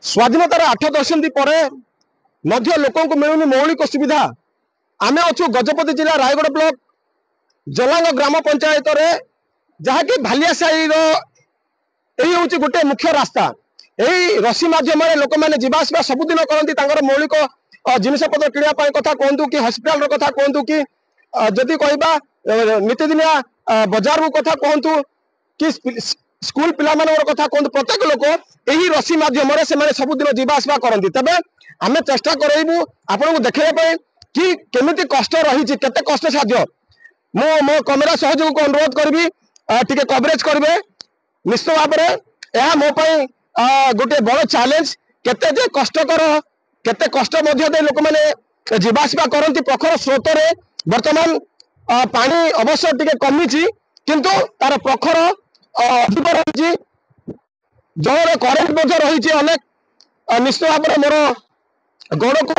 स्वाधीनतार 8 दशंधि पर लोक मिलूनी मौलिक सुविधा। आम अच्छु गजपति जिला रायगढ़ ब्लॉक जलांग ग्राम पंचायत जहाँकि भालियासाही हूँ गोटे मुख्य रास्ता। यही रसी मध्यम लोक मैंने जावासवा सबुदिन करती मौलिक जिनपतर किणापी कथा कहतु कि हस्पिटाल कथा कहतु कि जदि कहवा नीतिदिनिया बजार कथा कहतु कि स्कूल पिला कथा कहतु प्रत्येक लोक यही रसी मध्यम से सबुदिन जावासवा करती। तेज आम चेष्टा करूँ आपन को देखा कि केमिति कष्ट रही केते कष्ट साध्य। मो कैमेरा सहयोग को अनुरोध करी टे कवरेज करेंगे। निश्चित भाव में मो गोटे बड़ चैलेंज केते जे कष्टकर केते कष्ट लोक मैंने जावासवा करती। प्रखर स्रोत वर्तमान पानी अवश्य टे कमी किंतु तार प्रखर अधिक रही जल करेन्ट रही अनेक। निश्चित भाव में मोर गोड़ को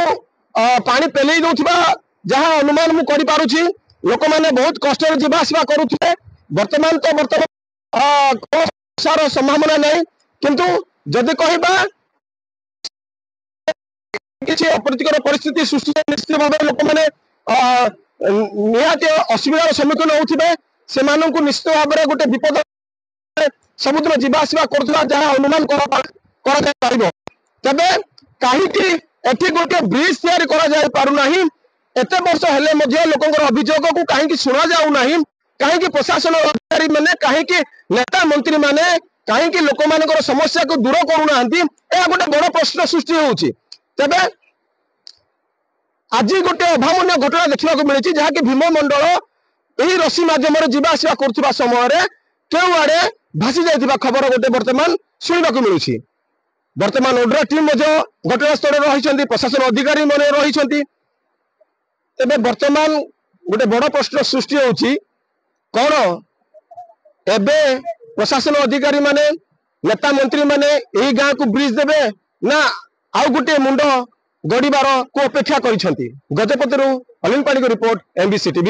पानी पेलई दौथबा जहाँ अनुमान मु करि पारुछि लोक मैंने बहुत कष्ट जावासवा करुथिले। वर्तमान तो वर्तमान संभावना नहीं किंतु जदि कहबा किसी अप्रीतिकर परिस्थिति सृष्टि निश्चित भाव लोक मैंने निहाती असुविधार सम्मुखीन होउथिबे। से माननकु निश्चित भाव में गोटे विपद सबुदिन जावासवा करुथबा जहाँ अनुमान करा पारिबो। तबे काहीकि एठी गोटे ब्रिज तैयारी करा जाय पारु नाही। एते वर्ष हेले मध्ये लोकंकर अभियोग को काहीकि सुना जाउ नाही। काहीकि प्रशासन अधिकारी माने काहीकि नेता मंत्री माने काहीकि लोक मानकर समस्या को दूर करू नाहंती। ए गोटे बड़ प्रश्न सृष्टि होउची। तबे आज गोटे अभावनीय घटना देखा मिली जहाँ कि भीममंडल यही रसी मध्यम जावासवा कर समय केउ आड़े भासी जाइथिबा खबर गोटे वर्तमान सुनिबा को मिलुछि। वर्तमान ओड्रा टीम घटनास्थल रही प्रशासन अधिकारी मन रही। तेबे वर्तमान गोटे बड़ प्रश्न सृष्टि होउछि कौन एबे प्रशासन अधिकारी माने नेता मंत्री माने यही गाँ को ब्रिज देबे ना आउ गोटे मुंड गड़ीबार को अपेक्षा करिसेंती। गजपति अलिन पाणी को रिपोर्ट MBC TV।